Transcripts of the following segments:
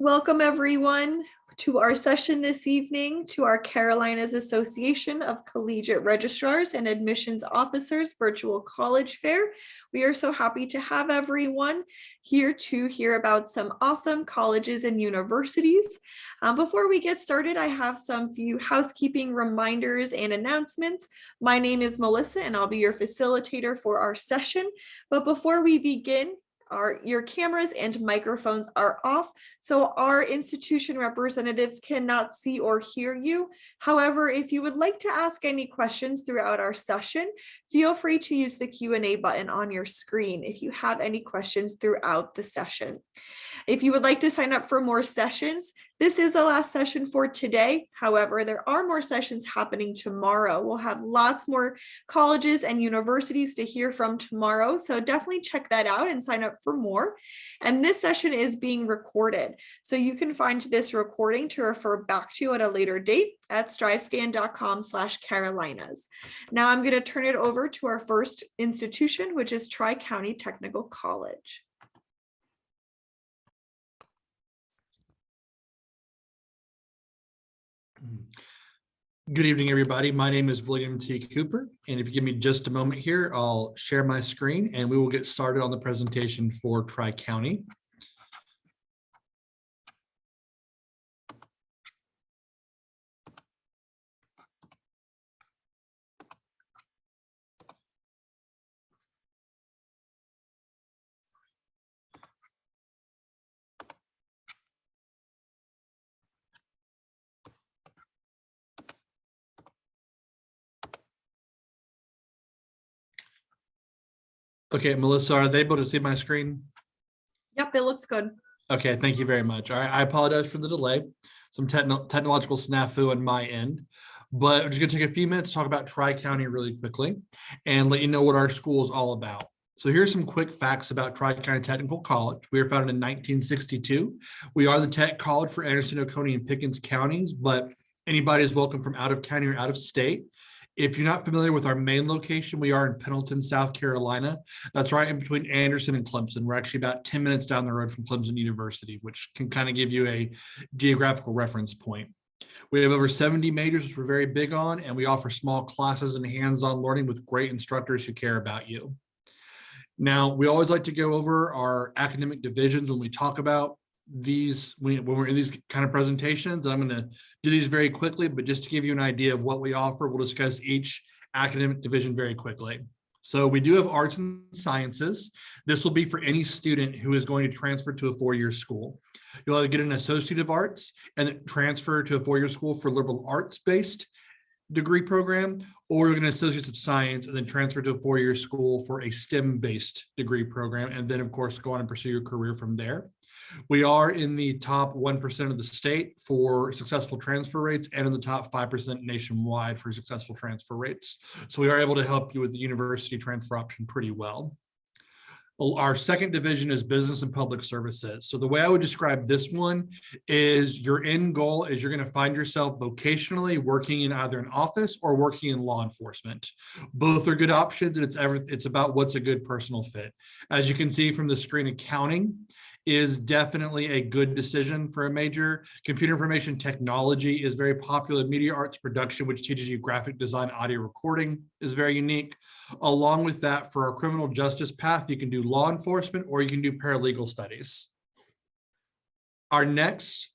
Welcome everyone to our session this evening to our Carolinas Association of Collegiate Registrars and Admissions Officers Virtual College Fair. We are so happy to have everyone here to hear about some awesome colleges and universities. Before we get started, I have some few housekeeping reminders and announcements. My name is Melissa and I'll be your facilitator for our session. But before we begin, your cameras and microphones are off, so our institution representatives cannot see or hear you. However, if you would like to ask any questions throughout our session, feel free to use the Q&A button on your screen if you have any questions throughout the session. If you would like to sign up for more sessions, this is the last session for today. However, there are more sessions happening tomorrow. We'll have lots more colleges and universities to hear from tomorrow. So definitely check that out and sign up for more. And this session is being recorded. So you can find this recording to refer back to at a later date at strivescan.com/Carolinas. Now I'm going to turn it over to our first institution, which is TriCounty Technical College. Good evening, everybody. My name is William T. Cooper, and if you give me just a moment here, I'll share my screen and we will get started on the presentation for TriCounty. Okay, Melissa, are they able to see my screen? Yep, it looks good. Okay, thank you very much. All right, I apologize for the delay, some technological snafu on my end, but I'm just going to take a few minutes to talk about TriCounty really quickly and let you know what our school is all about. So here's some quick facts about TriCounty Technical College. We were founded in 1962. We are the tech college for Anderson, Oconee, and Pickens counties, but anybody is welcome from out of county or out of state. If you're not familiar with our main location, we are in Pendleton, South Carolina. That's right in between Anderson and Clemson. We're actually about 10 minutes down the road from Clemson University, which can kind of give you a geographical reference point. We have over 70 majors, which we're very big on, and we offer small classes and hands-on learning with great instructors who care about you. Now, we always like to go over our academic divisions when we talk about these, when we're in these kind of presentations. I'm going to do these very quickly, but just to give you an idea of what we offer, we'll discuss each academic division very quickly. So we do have arts and sciences. This will be for any student who is going to transfer to a four-year school. You'll either get an associate of arts and then transfer to a four-year school for liberal arts-based degree program, or you're going to associates of science and then transfer to a four-year school for a STEM-based degree program, and then of course go on and pursue your career from there. We are in the top 1% of the state for successful transfer rates and in the top 5% nationwide for successful transfer rates. So we are able to help you with the university transfer option pretty well. Our second division is business and public services. So the way I would describe this one is your end goal is you're going to find yourself vocationally working in either an office or working in law enforcement. Both are good options, and it's about what's a good personal fit. As you can see from the screen, accounting is definitely a good decision for a major. Computer information technology is very popular. Media arts production, which teaches you graphic design, audio recording, is very unique. Along with that, for our criminal justice path, you can do law enforcement or you can do paralegal studies. Our next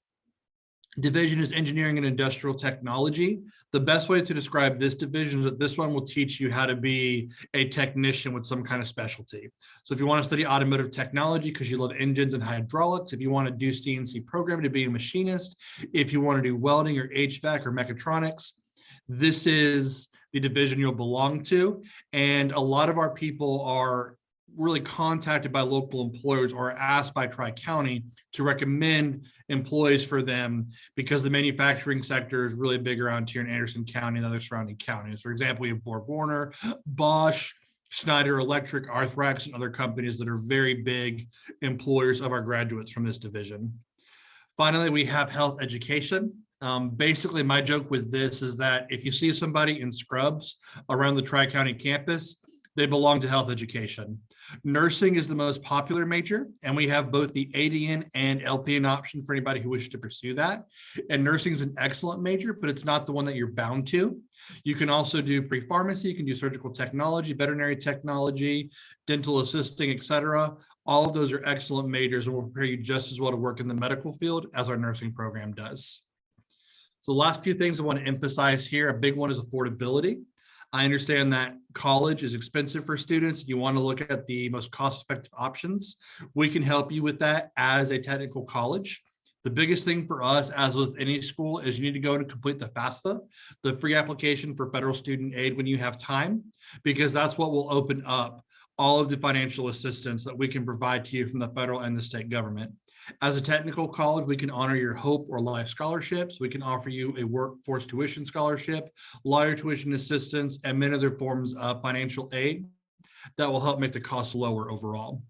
division is engineering and industrial technology. The best way to describe this division is that this one will teach you how to be a technician with some kind of specialty. So if you want to study automotive technology because you love engines and hydraulics, if you want to do CNC programming to be a machinist, if you want to do welding or HVAC or mechatronics, this is the division you'll belong to. And a lot of our people are really contacted by local employers or asked by TriCounty to recommend employees for them because the manufacturing sector is really big around here in Anderson County and other surrounding counties. For example, we have Borg Warner, Bosch, Schneider Electric, Arthrax, and other companies that are very big employers of our graduates from this division. Finally, we have health education. Basically, my joke with this is that if you see somebody in scrubs around the TriCounty campus, they belong to health education. Nursing is the most popular major, and we have both the ADN and LPN option for anybody who wishes to pursue that. And nursing is an excellent major, but it's not the one that you're bound to. You can also do pre-pharmacy, you can do surgical technology, veterinary technology, dental assisting, etc. All of those are excellent majors and will prepare you just as well to work in the medical field as our nursing program does. So the last few things I want to emphasize here, a big one is affordability. I understand that college is expensive for students. You want to look at the most cost-effective options. We can help you with that as a technical college. The biggest thing for us, as with any school, is you need to go and complete the FAFSA, the free application for federal student aid, when you have time, because that's what will open up all of the financial assistance that we can provide to you from the federal and the state government. As a technical college, we can honor your Hope or Life scholarships. We can offer you a workforce tuition scholarship, lawyer tuition assistance, and many other forms of financial aid that will help make the cost lower overall.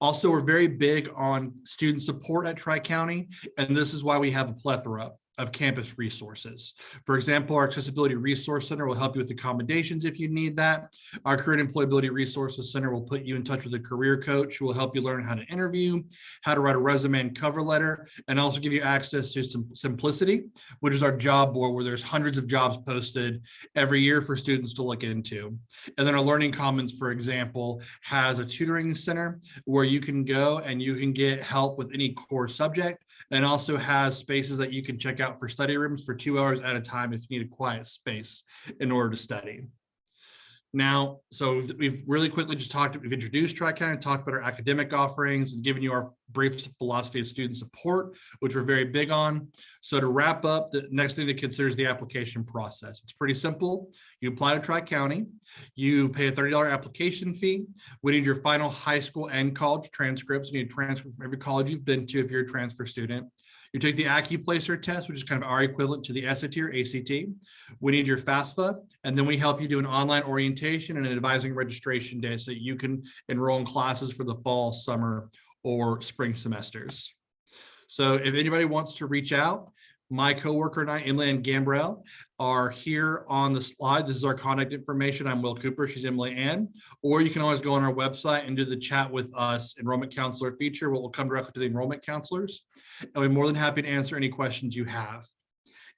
Also, we're very big on student support at TriCounty, and this is why we have a plethora of campus resources. For example, our Accessibility Resource Center will help you with accommodations if you need that. Our Career and Employability Resources Center will put you in touch with a career coach who will help you learn how to interview, how to write a resume and cover letter, and also give you access to some Simplicity, which is our job board where there's hundreds of jobs posted every year for students to look into. And then our Learning Commons, for example, has a tutoring center where you can go and you can get help with any core subject, and also has spaces that you can check out for study rooms for 2 hours at a time if you need a quiet space in order to study. Now, so we've really quickly just we've introduced TriCounty, talked about our academic offerings, and given you our brief philosophy of student support, which we're very big on. So to wrap up, the next thing to consider is the application process. It's pretty simple. You apply to TriCounty, you pay a $30 application fee. We need your final high school and college transcripts. We need a transcript from every college you've been to if you're a transfer student. You take the AccuPlacer test, which is kind of our equivalent to the SAT or ACT. We need your FAFSA, and then we help you do an online orientation and an advising registration day so that you can enroll in classes for the fall, summer, or spring semesters. So if anybody wants to reach out, my coworker and I, Emily and Gambrell, are here on the slide. This is our contact information. I'm Will Cooper. She's Emily Ann. Or you can always go on our website and do the chat with us enrollment counselor feature, what will come directly to the enrollment counselors. And we're more than happy to answer any questions you have.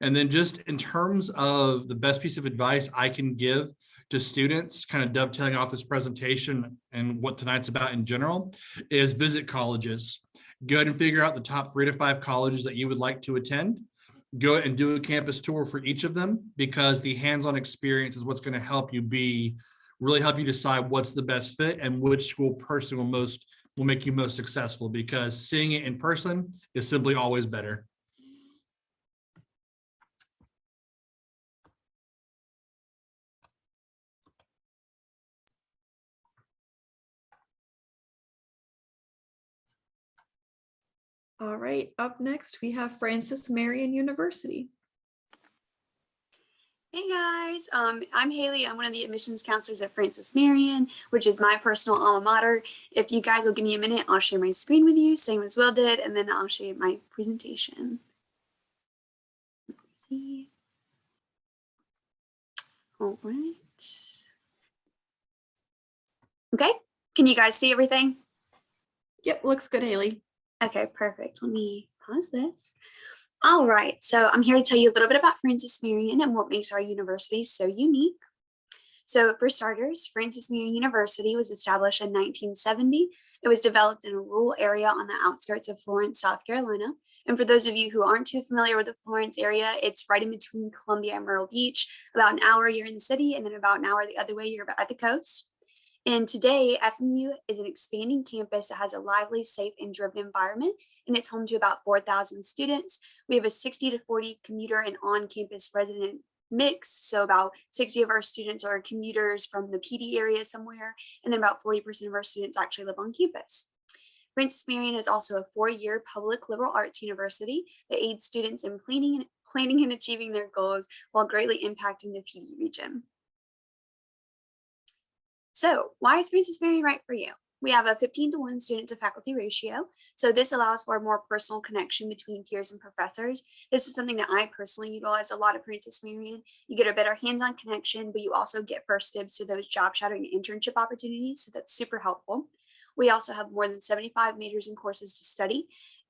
And then just in terms of the best piece of advice I can give to students, kind of dovetailing off this presentation and what tonight's about in general, is visit colleges. Go ahead and figure out the top 3 to 5 colleges that you would like to attend. Go and do a campus tour for each of them, because the hands-on experience is what's going to help you really help you decide what's the best fit and which school person will make you most successful, because seeing it in person is simply always better. All right, up next, we have Francis Marion University. Hey guys, I'm Haley. I'm one of the admissions counselors at Francis Marion, which is my personal alma mater. If you guys will give me a minute, I'll share my screen with you, same as Will did, and then I'll show you my presentation. Let's see. All right. Okay, can you guys see everything? Yep, looks good, Haley. Okay, perfect. Let me pause this. All right, so I'm here to tell you a little bit about Francis Marion and what makes our university so unique. So for starters, Francis Marion University was established in 1970. It was developed in a rural area on the outskirts of Florence, South Carolina. And for those of you who aren't too familiar with the Florence area, it's right in between Columbia and Myrtle Beach. About an hour you're in the city, and then about an hour the other way you're at the coast. And today, FMU is an expanding campus that has a lively, safe, and driven environment, and it's home to about 4,000 students. We have a 60 to 40 commuter and on-campus resident mix, so about 60 of our students are commuters from the PD area somewhere, and then about 40% of our students actually live on campus. Francis Marion is also a 4-year public liberal arts university that aids students in planning and achieving their goals while greatly impacting the PD region. So why is Francis Marion right for you? We have a 15-to-1 student to faculty ratio. So this allows for a more personal connection between peers and professors. This is something that I personally utilize a lot at Francis Marion. You get a better hands-on connection, but you also get first dibs to those job shadowing and internship opportunities. So that's super helpful. We also have more than 75 majors and courses to study.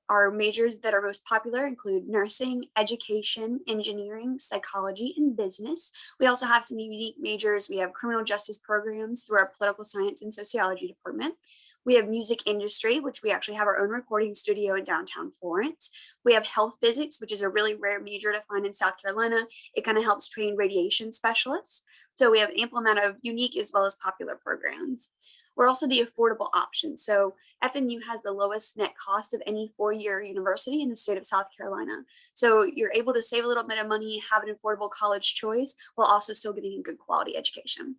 Our majors that are most popular include nursing, education, engineering, psychology, and business. We also have some unique majors. We have criminal justice programs through our political science and sociology department. We have music industry, which we actually have our own recording studio in downtown Florence. We have health physics, which is a really rare major to find in South Carolina. It kind of helps train radiation specialists. So we have an ample amount of unique as well as popular programs. We're also the affordable option. So FMU has the lowest net cost of any four-year university in the state of South Carolina. So you're able to save a little bit of money, have an affordable college choice, while also still getting a good quality education.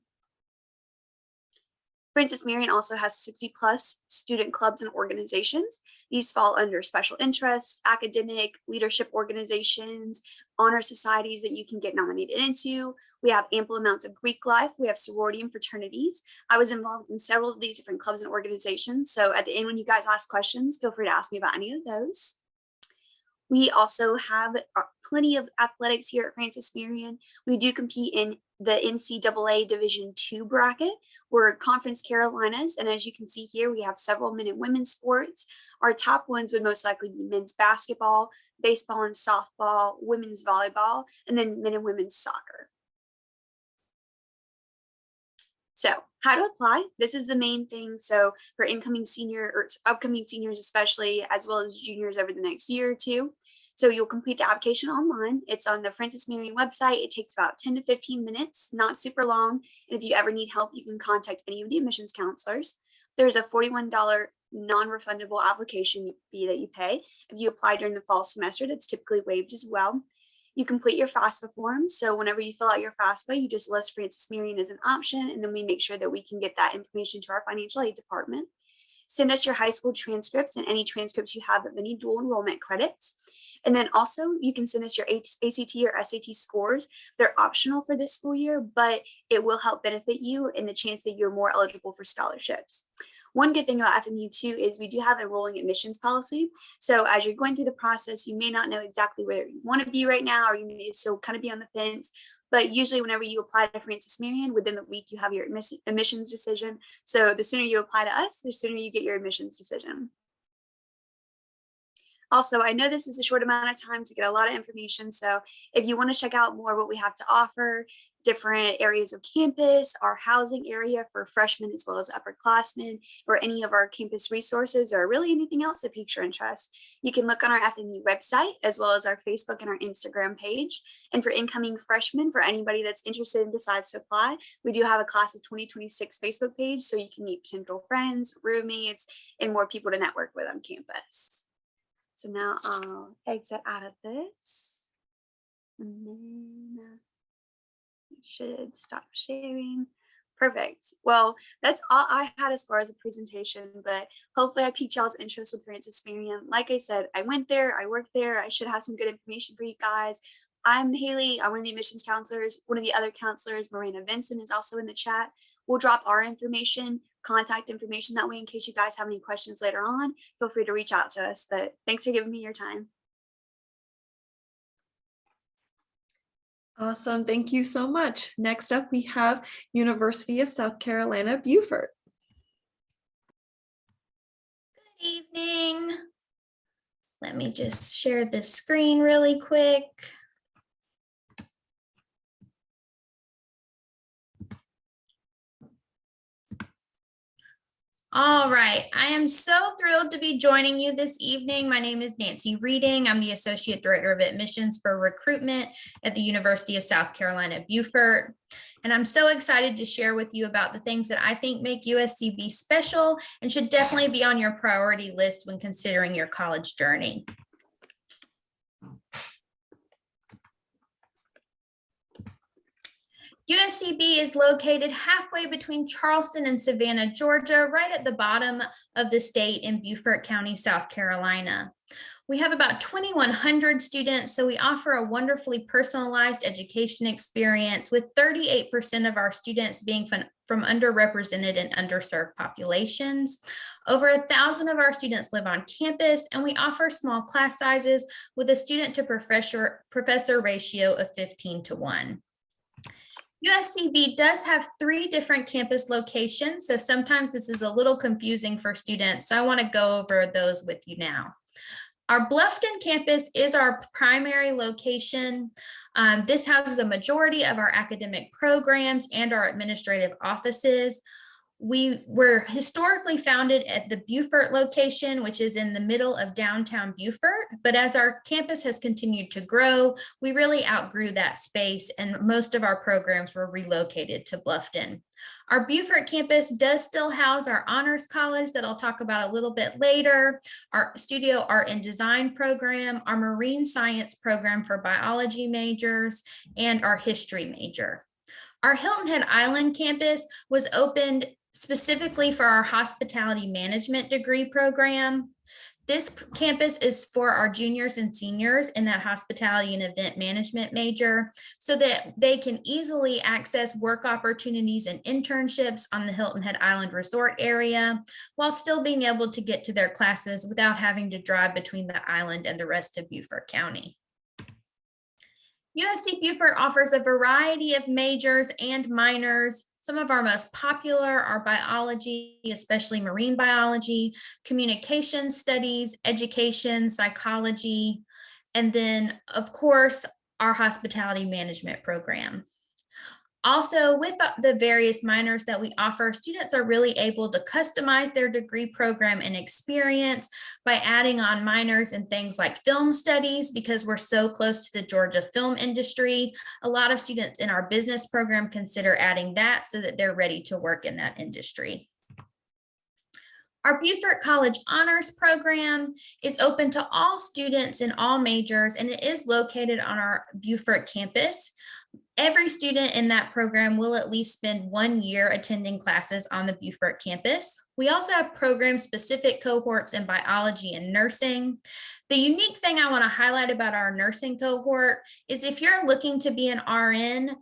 Francis Marion also has 60 plus student clubs and organizations. These fall under special interest, academic, leadership organizations, honor societies that you can get nominated into. We have ample amounts of Greek life. We have sorority and fraternities. I was involved in several of these different clubs and organizations. So at the end, when you guys ask questions, feel free to ask me about any of those. We also have plenty of athletics here at Francis Marion. We do compete in the NCAA Division II bracket. We're Conference Carolinas, and as you can see here, we have several men and women's sports. Our top ones would most likely be men's basketball, baseball and softball, women's volleyball, and then men and women's soccer. So how to apply, this is the main thing. So for incoming senior or upcoming seniors, especially, as well as juniors over the next year or two. So you'll complete the application online. It's on the Francis Marion website. It takes about 10 to 15 minutes, not super long. And if you ever need help, you can contact any of the admissions counselors. There's a $41 non-refundable application fee that you pay. If you apply during the fall semester, that's typically waived as well. You complete your FAFSA form. So whenever you fill out your FAFSA, you just list Francis Marion as an option, and then we make sure that we can get that information to our financial aid department. Send us your high school transcripts and any transcripts you have of any dual enrollment credits. And then also you can send us your ACT or SAT scores. They're optional for this school year, but it will help benefit you in the chance that you're more eligible for scholarships. One good thing about FMU too is we do have a rolling admissions policy. So as you're going through the process, you may not know exactly where you want to be right now, or you may still kind of be on the fence. But usually whenever you apply to Francis Marion, within the week, you have your admissions decision. So the sooner you apply to us, the sooner you get your admissions decision. Also, I know this is a short amount of time to get a lot of information. So if you want to check out more what we have to offer, different areas of campus, our housing area for freshmen as well as upperclassmen, or any of our campus resources, or really anything else that piques your interest, you can look on our FMU website as well as our Facebook and our Instagram page. And for incoming freshmen, for anybody that's interested and decides to apply, we do have a class of 2026 Facebook page, so you can meet potential friends, roommates, and more people to network with on campus. So now I'll exit out of this, and then it should stop sharing. Perfect. Well, that's all I had as far as a presentation, but hopefully I piqued y'all's interest with Francis Marion. Like I said, I went there, I worked there, I should have some good information for you guys. I'm Haley, I'm one of the admissions counselors. One of the other counselors, Marina Vincent, is also in the chat. We'll drop our information, contact information that way in case you guys have any questions later on. Feel free to reach out to us, but thanks for giving me your time. Awesome. Thank you so much. Next up, we have University of South Carolina, Beaufort. Good evening. Let me just share the screen really quick. All right, I am so thrilled to be joining you this evening. My name is Nancy Reading. I'm the Associate Director of Admissions for Recruitment at the University of South Carolina, Beaufort. And I'm so excited to share with you about the things that I think make USCB special and should definitely be on your priority list when considering your college journey. USCB is located halfway between Charleston and Savannah, Georgia, right at the bottom of the state in Beaufort County, South Carolina. We have about 2,100 students, so we offer a wonderfully personalized education experience, with 38% of our students being from underrepresented and underserved populations. Over 1,000 of our students live on campus, and we offer small class sizes with a student to professor ratio of 15:1. USCB does have 3 different campus locations, so sometimes this is a little confusing for students, so I want to go over those with you now. Our Bluffton campus is our primary location. This houses a majority of our academic programs and our administrative offices. We were historically founded at the Beaufort location, which is in the middle of downtown Beaufort. But as our campus has continued to grow, we really outgrew that space, and most of our programs were relocated to Bluffton. Our Beaufort campus does still house our honors college that I'll talk about a little bit later, our studio art and design program, our marine science program for biology majors, and our history major. Our Hilton Head Island campus was opened specifically for our hospitality management degree program. This campus is for our juniors and seniors in that hospitality and event management major, so that they can easily access work opportunities and internships on the Hilton Head Island Resort area, while still being able to get to their classes without having to drive between the island and the rest of Beaufort County. USC Beaufort offers a variety of majors and minors. Some of our most popular are biology, especially marine biology, communication studies, education, psychology, and then, of course, our hospitality management program. Also, with the various minors that we offer, students are really able to customize their degree program and experience by adding on minors in things like film studies, because we're so close to the Georgia film industry. A lot of students in our business program consider adding that so that they're ready to work in that industry. Our Beaufort College Honors Program is open to all students in all majors, and it is located on our Beaufort campus. Every student in that program will at least spend 1 year attending classes on the Beaufort campus. We also have program-specific cohorts in biology and nursing. The unique thing I want to highlight about our nursing cohort is if you're looking to be an RN,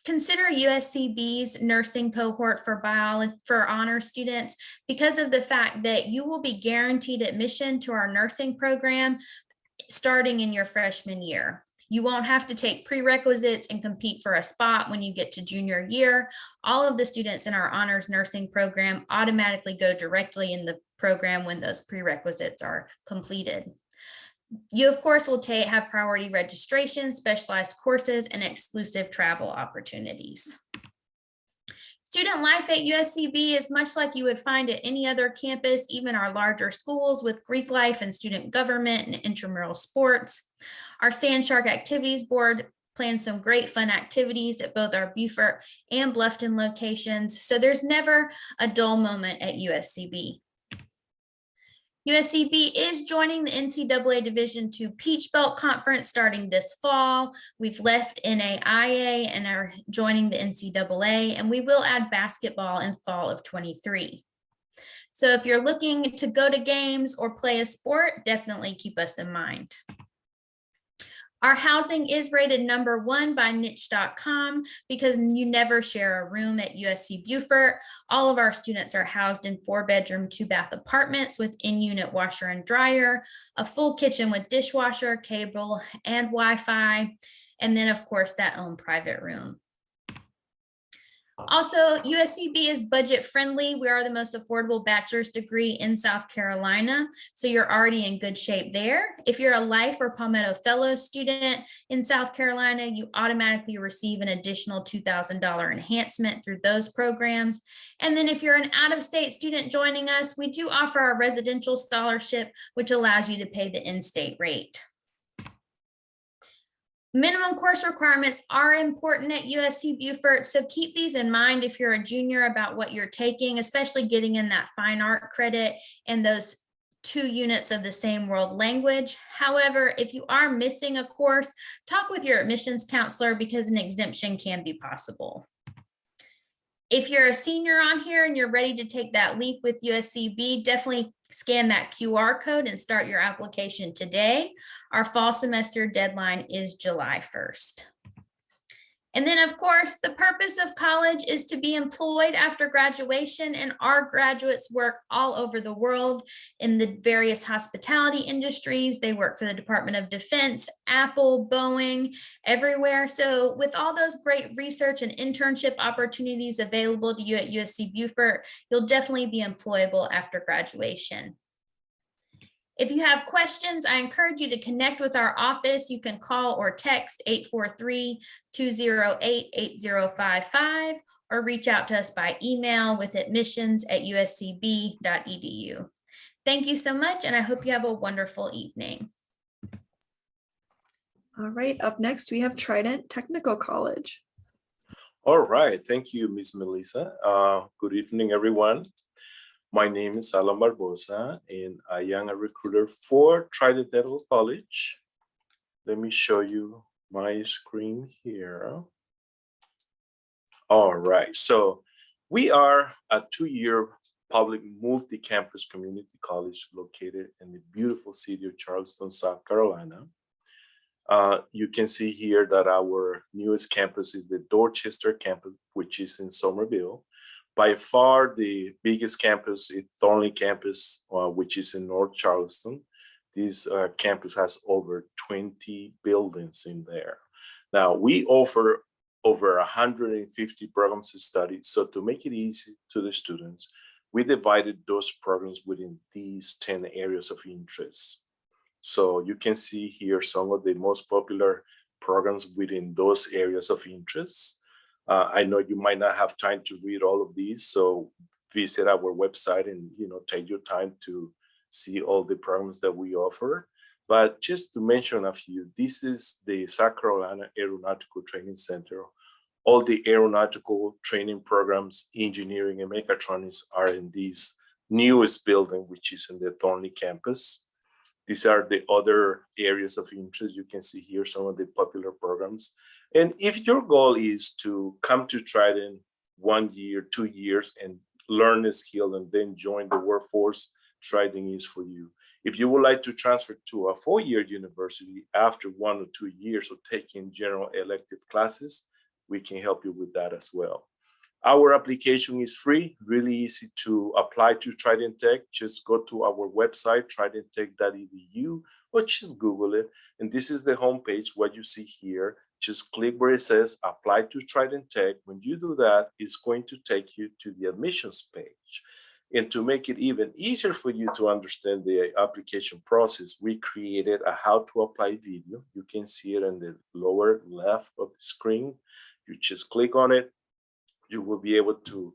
consider USCB's nursing cohort for honor students, because of the fact that you will be guaranteed admission to our nursing program starting in your freshman year. You won't have to take prerequisites and compete for a spot when you get to junior year. All of the students in our honors nursing program automatically go directly in the program when those prerequisites are completed. You, of course, will have priority registration, specialized courses, and exclusive travel opportunities. Student life at USCB is much like you would find at any other campus, even our larger schools, with Greek life and student government and intramural sports. Our Sand Shark Activities Board plans some great fun activities at both our Beaufort and Bluffton locations, so there's never a dull moment at USCB. USCB is joining the NCAA Division II Peach Belt Conference starting this fall. We've left NAIA and are joining the NCAA, and we will add basketball in fall of 23. So if you're looking to go to games or play a sport, definitely keep us in mind. Our housing is rated #1 by niche.com because you never share a room at USC Beaufort. All of our students are housed in 4-bedroom, 2-bath apartments with in-unit washer and dryer, a full kitchen with dishwasher, cable, and Wi-Fi, and then, of course, that own private room. Also, USCB is budget friendly. We are the most affordable bachelor's degree in South Carolina, so you're already in good shape there. If you're a Life or Palmetto Fellow student in South Carolina, you automatically receive an additional $2,000 enhancement through those programs. And then if you're an out-of-state student joining us, we do offer our residential scholarship, which allows you to pay the in-state rate. Minimum course requirements are important at USC Beaufort, so keep these in mind if you're a junior about what you're taking, especially getting in that fine art credit and those 2 units of the same world language. However, if you are missing a course, talk with your admissions counselor because an exemption can be possible. If you're a senior on here and you're ready to take that leap with USCB, definitely scan that QR code and start your application today. Our fall semester deadline is July 1st. And then, of course, the purpose of college is to be employed after graduation, and our graduates work all over the world in the various hospitality industries. They work for the Department of Defense, Apple, Boeing, everywhere. So with all those great research and internship opportunities available to you at USC Beaufort, you'll definitely be employable after graduation. If you have questions, I encourage you to connect with our office. You can call or text 843-208-8055 or reach out to us by email with admissions@uscb.edu. Thank you so much, and I hope you have a wonderful evening. All right, up next, we have Trident Technical College. All right, thank you, Ms. Melissa. Good evening, everyone. My name is Alan Barbosa, and I am a recruiter for Trident Technical College. Let me show you my screen here. All right, so we are a 2-year public multi-campus community college located in the beautiful city of Charleston, South Carolina. You can see here that our newest campus is the Dorchester campus, which is in Somerville. By far, the biggest campus is Thornley campus, which is in North Charleston. This campus has over 20 buildings in there. Now, we offer over 150 programs to study. So to make it easy to the students, we divided those programs within these 10 areas of interest. So you can see here some of the most popular programs within those areas of interest. I know you might not have time to read all of these, so visit our website and take your time to see all the programs that we offer. But just to mention a few, this is the South Carolina Aeronautical Training Center. All the aeronautical training programs, engineering and mechatronics are in this newest building, which is in the Thornley campus. These are the other areas of interest. You can see here some of the popular programs. And if your goal is to come to Trident 1 year, 2 years, and learn a skill and then join the workforce, Trident is for you. If you would like to transfer to a 4-year university after 1 or 2 years of taking general elective classes, we can help you with that as well. Our application is free, really easy to apply to Trident Tech. Just go to our website, tridenttech.edu, or just Google it. And this is the homepage, what you see here. Just click where it says apply to Trident Tech. When you do that, it's going to take you to the admissions page. And to make it even easier for you to understand the application process, we created a how to apply video. You can see it in the lower left of the screen. You just click on it. You will be able to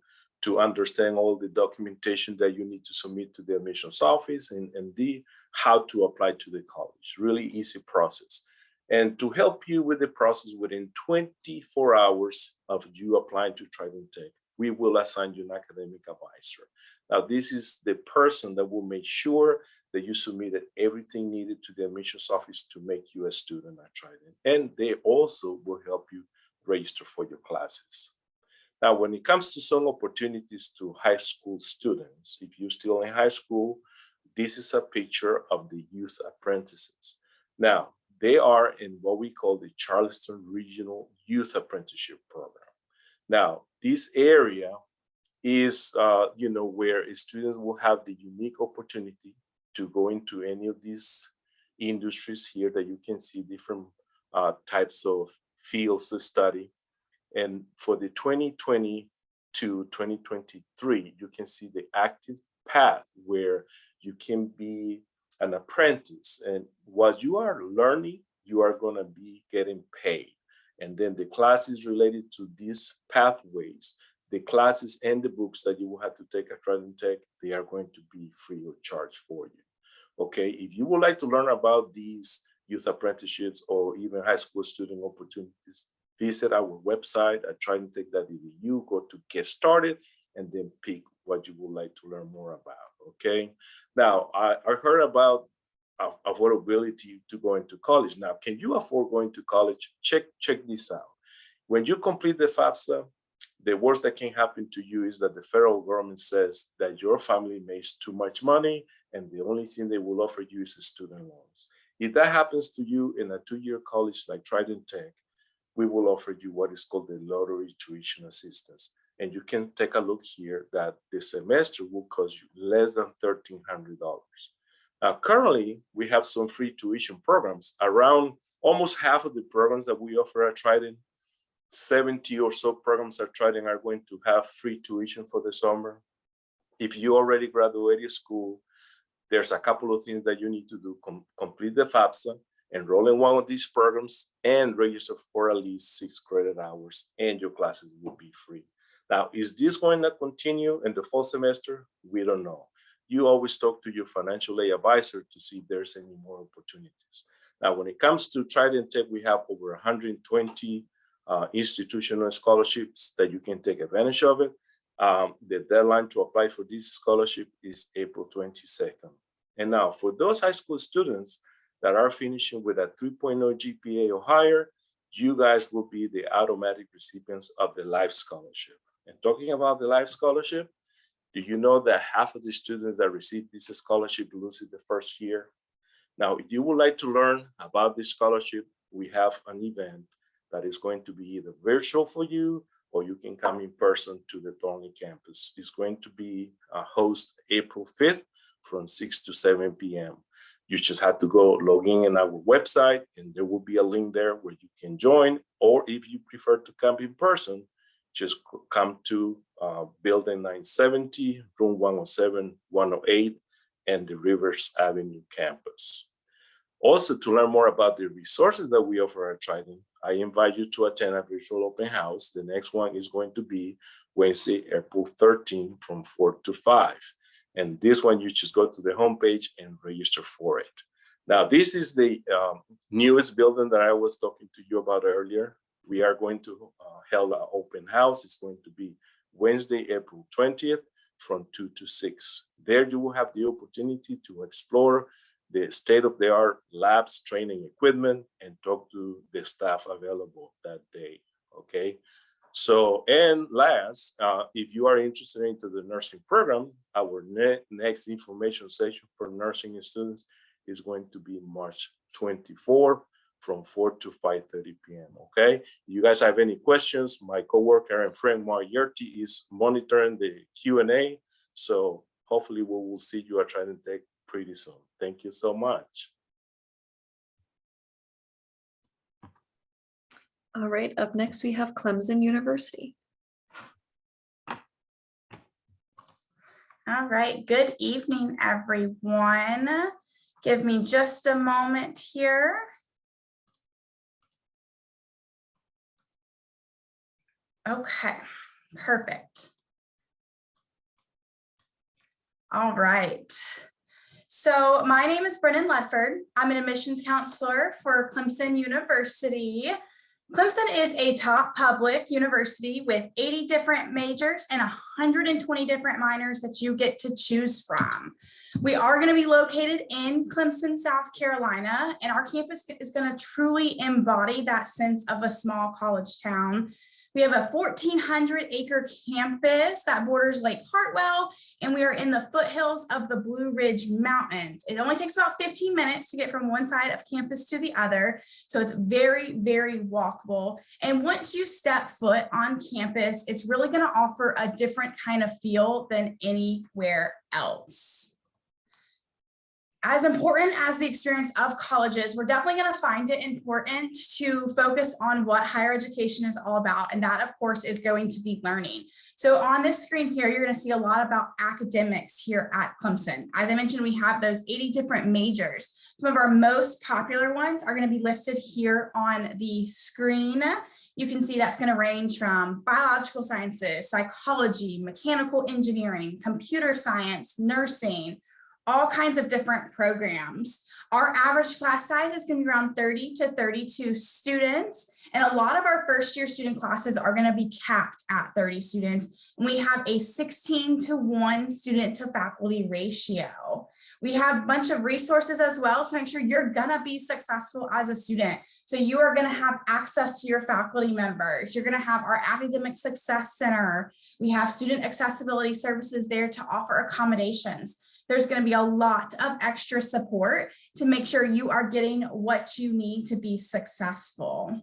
understand all the documentation that you need to submit to the admissions office and the how to apply to the college. Really easy process. And to help you with the process within 24 hours of you applying to Trident Tech, we will assign you an academic advisor. Now, this is the person that will make sure that you submitted everything needed to the admissions office to make you a student at Trident. And they also will help you register for your classes. Now, when it comes to some opportunities to high school students, if you're still in high school, this is a picture of the youth apprentices. Now, they are in what we call the Charleston Regional Youth Apprenticeship Program. Now, this area is, where students will have the unique opportunity to go into any of these industries here that you can see different types of fields to study. And for the 2020 to 2023, you can see the active path where you can be an apprentice. And while you are learning, you are going to be getting paid. And then the classes related to these pathways, the classes and the books that you will have to take at Trident Tech, they are going to be free of charge for you. Okay, if you would like to learn about these youth apprenticeships or even high school student opportunities, visit our website at tridenttech.edu, go to get started, and then pick what you would like to learn more about, okay? Now, I heard about affordability to go into college. Now, can you afford going to college? Check this out. When you complete the FAFSA, the worst that can happen to you is that the federal government says that your family makes too much money and the only thing they will offer you is student loans. If that happens to you in a 2-year college like Trident Tech, we will offer you what is called the lottery tuition assistance. And you can take a look here that the semester will cost you less than $1,300. Now, currently, we have some free tuition programs. Around almost half of the programs that we offer at Trident, 70 or so programs at Trident are going to have free tuition for the summer. If you already graduated school, there's a couple of things that you need to do. Complete the FAFSA, enroll in one of these programs, and register for at least 6 credit hours, and your classes will be free. Now, is this going to continue in the fall semester? We don't know. You always talk to your financial aid advisor to see if there's any more opportunities. Now, when it comes to Trident Tech, we have over 120 institutional scholarships that you can take advantage of it. The deadline to apply for this scholarship is April 22nd. And now for those high school students that are finishing with a 3.0 GPA or higher, you guys will be the automatic recipients of the Life Scholarship. And talking about the Life Scholarship, do you know that half of the students that receive this scholarship lose it the first year? Now, if you would like to learn about this scholarship, we have an event that is going to be either virtual for you, or you can come in person to the Thornley campus. It's going to be host April 5th from 6 to 7 p.m. You just have to go log in our website, and there will be a link there where you can join, or if you prefer to come in person, just come to Building 970, Room 107, 108, and the Rivers Avenue campus. Also, to learn more about the resources that we offer at Trident, I invite you to attend a virtual open house. The next one is going to be Wednesday, April 13th from 4 to 5. And this one, you just go to the homepage and register for it. Now, this is the newest building that I was talking to you about earlier. We are going to hold an open house. It's going to be Wednesday, April 20th from 2 to 6. There you will have the opportunity to explore the state-of-the-art labs, training equipment, and talk to the staff available that day, okay? So, and last, if you are interested into the nursing program, our next information session for nursing students is going to be March 24th from 4 to 5:30 p.m., okay? If you guys have any questions, my coworker and friend Mark Yerty is monitoring the Q&A, so hopefully we will see you at Trident Tech pretty soon. Thank you so much. All right, up next we have Clemson University. All right, good evening, everyone. Give me just a moment here. Okay, perfect. All right. So my name is Brennan Ledford. I'm an admissions counselor for Clemson University. Clemson is a top public university with 80 different majors and 120 different minors that you get to choose from. We are going to be located in Clemson, South Carolina, and our campus is going to truly embody that sense of a small college town. We have a 1,400-acre campus that borders Lake Hartwell, and we are in the foothills of the Blue Ridge Mountains. It only takes about 15 minutes to get from one side of campus to the other, so it's very, very walkable. And once you step foot on campus, it's really going to offer a different kind of feel than anywhere else. As important as the experience of college is, we're definitely going to find it important to focus on what higher education is all about. And that, of course, is going to be learning. So on this screen here, you're going to see a lot about academics here at Clemson. As I mentioned, we have those 80 different majors. Some of our most popular ones are going to be listed here on the screen. You can see that's going to range from biological sciences, psychology, mechanical engineering, computer science, nursing, all kinds of different programs. Our average class size is going to be around 30 to 32 students. And a lot of our first year student classes are going to be capped at 30 students. And we have a 16:1 student to faculty ratio. We have a bunch of resources as well to make sure you're going to be successful as a student. So you are going to have access to your faculty members. You're going to have our Academic Success Center. We have student accessibility services there to offer accommodations. There's going to be a lot of extra support to make sure you are getting what you need to be successful.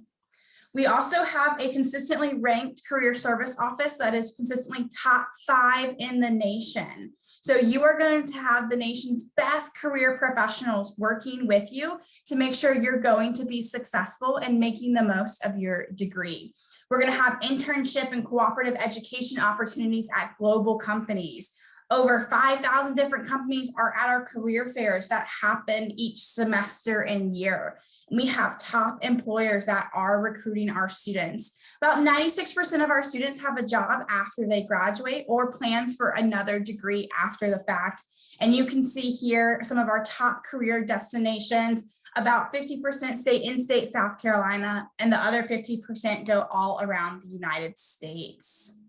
We also have a consistently ranked career service office that is consistently top 5 in the nation. So you are going to have the nation's best career professionals working with you to make sure you're going to be successful and making the most of your degree. We're going to have internship and cooperative education opportunities at global companies. Over 5,000 different companies are at our career fairs that happen each semester and year. We have top employers that are recruiting our students. About 96% of our students have a job after they graduate or plans for another degree after the fact. And you can see here some of our top career destinations. About 50% stay in state South Carolina, and the other 50% go all around the United States.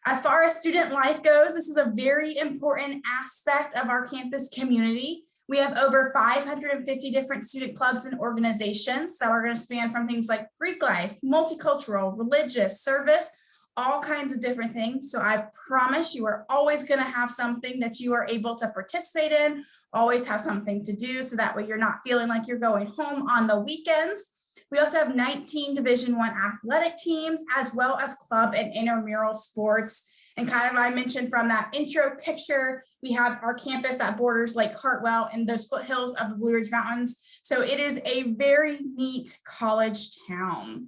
As far as student life goes, this is a very important aspect of our campus community. We have over 550 different student clubs and organizations that are going to span from things like Greek life, multicultural, religious, service, all kinds of different things. So I promise you are always going to have something that you are able to participate in, always have something to do, so that way you're not feeling like you're going home on the weekends. We also have 19 Division I athletic teams, as well as club and intramural sports. And kind of I mentioned from that intro picture, we have our campus that borders Lake Hartwell and those foothills of the Blue Ridge Mountains. So it is a very neat college town.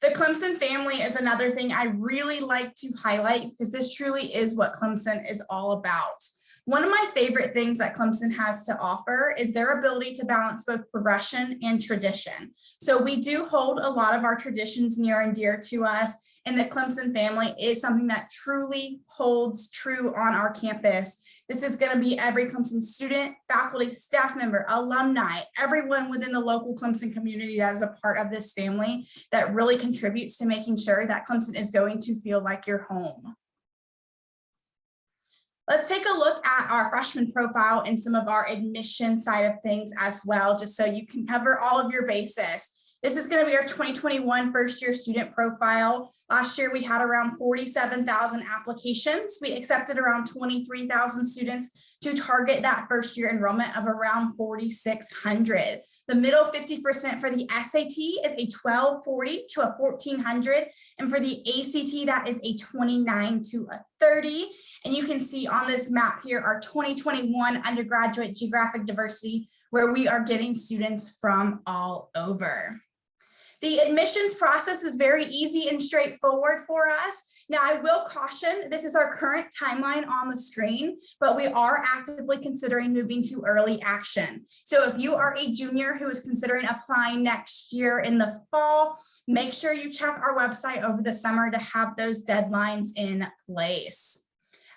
The Clemson family is another thing I really like to highlight, because this truly is what Clemson is all about. One of my favorite things that Clemson has to offer is their ability to balance both progression and tradition. So we do hold a lot of our traditions near and dear to us, and the Clemson family is something that truly holds true on our campus. This is going to be every Clemson student, faculty, staff member, alumni, everyone within the local Clemson community that is a part of this family that really contributes to making sure that Clemson is going to feel like your home. Let's take a look at our freshman profile and some of our admission side of things as well, just so you can cover all of your bases. This is going to be our 2021 first year student profile. Last year, we had around 47,000 applications. We accepted around 23,000 students to target that first year enrollment of around 4,600. The middle 50% for the SAT is a 1240 to a 1400. And for the ACT, that is a 29 to a 30. And you can see on this map here, our 2021 undergraduate geographic diversity, where we are getting students from all over. The admissions process is very easy and straightforward for us. Now, I will caution, this is our current timeline on the screen, but we are actively considering moving to early action. So if you are a junior who is considering applying next year in the fall, make sure you check our website over the summer to have those deadlines in place.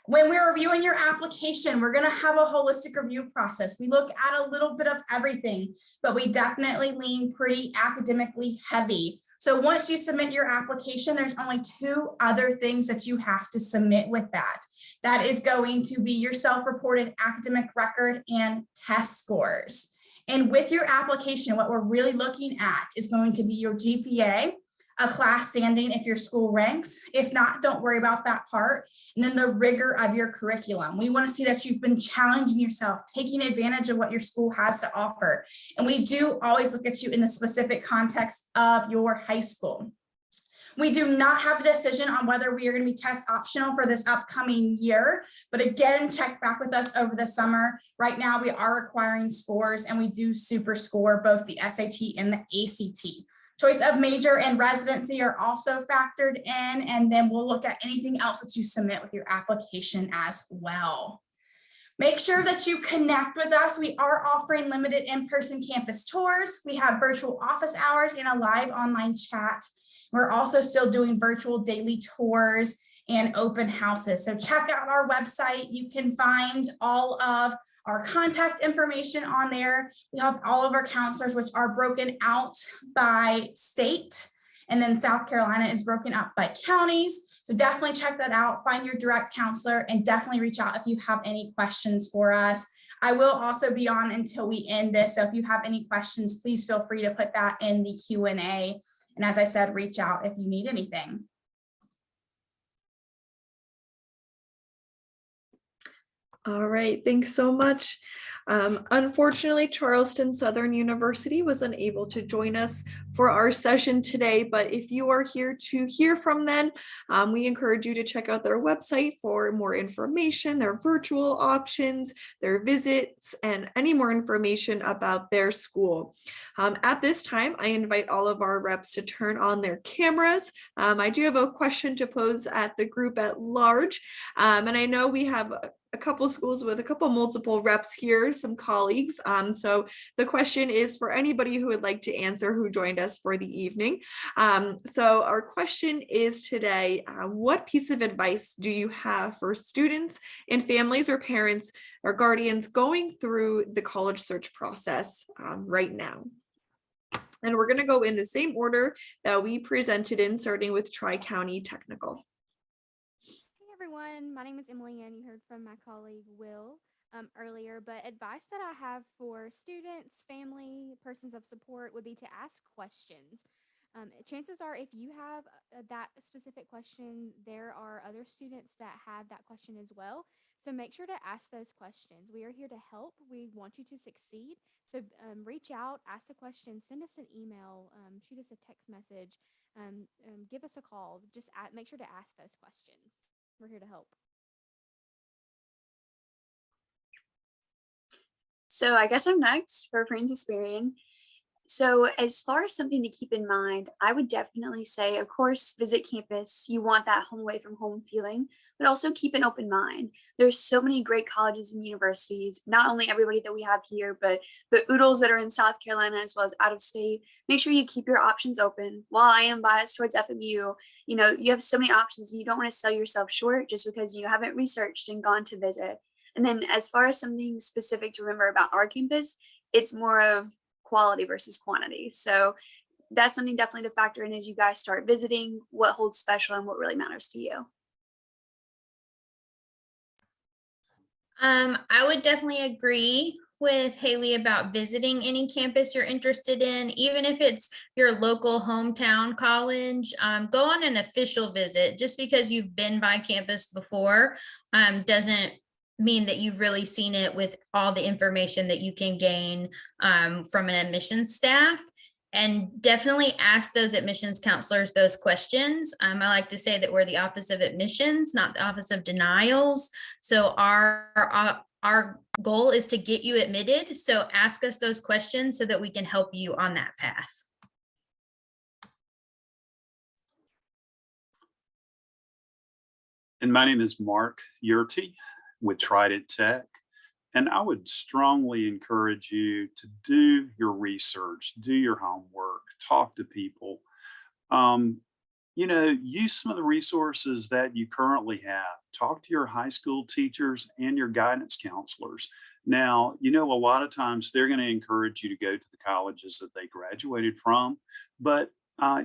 When we're reviewing your application, we're going to have a holistic review process. We look at a little bit of everything, but we definitely lean pretty academically heavy. So once you submit your application, there's only 2 other things that you have to submit with that. That is going to be your self-reported academic record and test scores. And with your application, what we're really looking at is going to be your GPA, a class standing if your school ranks. If not, don't worry about that part. And then the rigor of your curriculum. We want to see that you've been challenging yourself, taking advantage of what your school has to offer. And we do always look at you in the specific context of your high school. We do not have a decision on whether we are going to be test optional for this upcoming year, but again, check back with us over the summer. Right now, we are requiring scores, and we do super score both the SAT and the ACT. Choice of major and residency are also factored in, and then we'll look at anything else that you submit with your application as well. Make sure that you connect with us. We are offering limited in-person campus tours. We have virtual office hours and a live online chat. We're also still doing virtual daily tours and open houses. So check out our website. You can find all of our contact information on there. We have all of our counselors, which are broken out by state. And then South Carolina is broken up by counties. So definitely check that out, find your direct counselor, and definitely reach out if you have any questions for us. I will also be on until we end this. So if you have any questions, please feel free to put that in the Q&A. And as I said, reach out if you need anything. All right, thanks so much. Unfortunately, Charleston Southern University was unable to join us for our session today, but if you are here to hear from them, we encourage you to check out their website for more information, their virtual options, their visits, and any more information about their school. At this time, I invite all of our reps to turn on their cameras. I do have a question to pose at the group at large, and I know we have a couple schools with a couple multiple reps here, some colleagues. So the question is for anybody who would like to answer who joined us for the evening. So our question is today, what piece of advice do you have for students and families or parents or guardians going through the college search process right now? And we're going to go in the same order that we presented in, starting with Tri-County Technical. Everyone, my name is Emily, and you heard from my colleague Will earlier, but advice that I have for students, family, persons of support would be to ask questions. Chances are if you have that specific question, there are other students that have that question as well. So make sure to ask those questions. We are here to help. We want you to succeed. So reach out, ask a question, send us an email, shoot us a text message, give us a call. Just make sure to ask those questions. We're here to help. So I guess I'm next for Francis Marion. So as far as something to keep in mind, I would definitely say, of course, visit campus. You want that home away from home feeling, but also keep an open mind. There's so many great colleges and universities, not only everybody that we have here, but the oodles that are in South Carolina as well as out of state. Make sure you keep your options open. While I am biased towards FMU, you know, you have so many options and you don't want to sell yourself short just because you haven't researched and gone to visit. And then as far as something specific to remember about our campus, it's more of quality versus quantity. So that's something definitely to factor in as you guys start visiting, what holds special and what really matters to you. I would definitely agree with Haley about visiting any campus you're interested in, even if it's your local hometown college. Go on an official visit. Just because you've been by campus before doesn't mean that you've really seen it with all the information that you can gain from an admissions staff. And definitely ask those admissions counselors those questions. I like to say that we're the Office of Admissions, not the Office of Denials. So our goal is to get you admitted. So ask us those questions so that we can help you on that path. And my name is Mark Yurty with Trident Tech. And I would strongly encourage you to do your research, do your homework, talk to people. You know, use some of the resources that you currently have. Talk to your high school teachers and your guidance counselors. Now, you know, a lot of times they're going to encourage you to go to the colleges that they graduated from, but,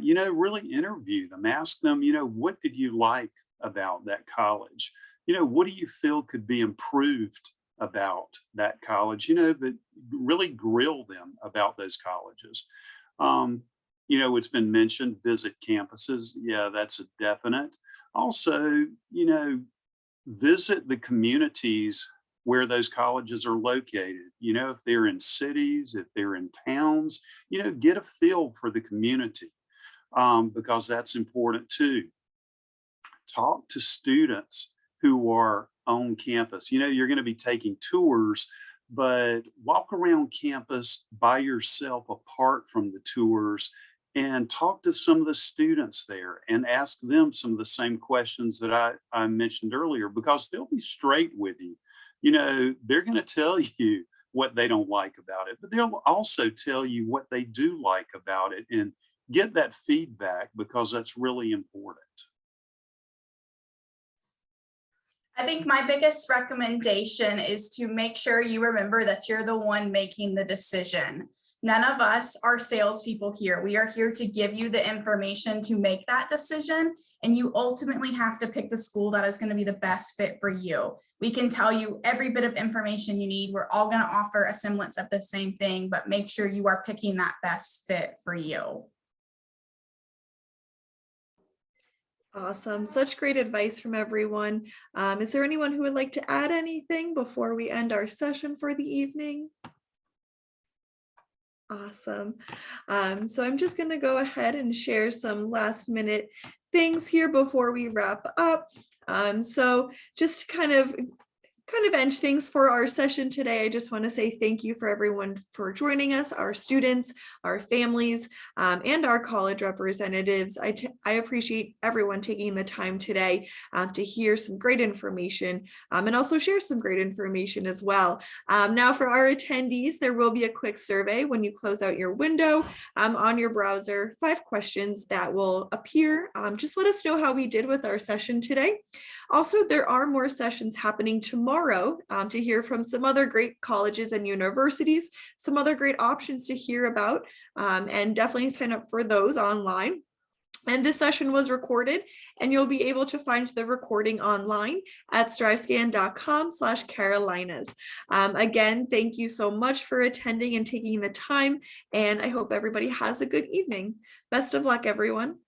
you know, really interview them, ask them, you know, what did you like about that college? You know, what do you feel could be improved about that college, you know, but really grill them about those colleges. You know, it's been mentioned, visit campuses. Yeah, that's a definite. Also, you know, visit the communities where those colleges are located. You know, if they're in cities, if they're in towns, you know, get a feel for the community because that's important too. Talk to students who are on campus. You know, you're going to be taking tours, but walk around campus by yourself apart from the tours and talk to some of the students there and ask them some of the same questions that I mentioned earlier, because they'll be straight with you. You know, they're going to tell you what they don't like about it, but they'll also tell you what they do like about it, and get that feedback because that's really important. I think my biggest recommendation is to make sure you remember that you're the one making the decision. None of us are salespeople here. We are here to give you the information to make that decision, and you ultimately have to pick the school that is going to be the best fit for you. We can tell you every bit of information you need. We're all going to offer a semblance of the same thing, but make sure you are picking that best fit for you. Awesome. Such great advice from everyone. Is there anyone who would like to add anything before we end our session for the evening? Awesome. So I'm just going to go ahead and share some last minute things here before we wrap up. So just kind of end things for our session today. I just want to say thank you for everyone for joining us, our students, our families, and our college representatives. I appreciate everyone taking the time today to hear some great information and also share some great information as well. Now for our attendees, there will be a quick survey when you close out your window on your browser, 5 questions that will appear. Just let us know how we did with our session today. Also, there are more sessions happening tomorrow to hear from some other great colleges and universities, some other great options to hear about, and definitely sign up for those online. And this session was recorded, and you'll be able to find the recording online at strivescan.com/Carolinas. Again, thank you so much for attending and taking the time, and I hope everybody has a good evening. Best of luck, everyone.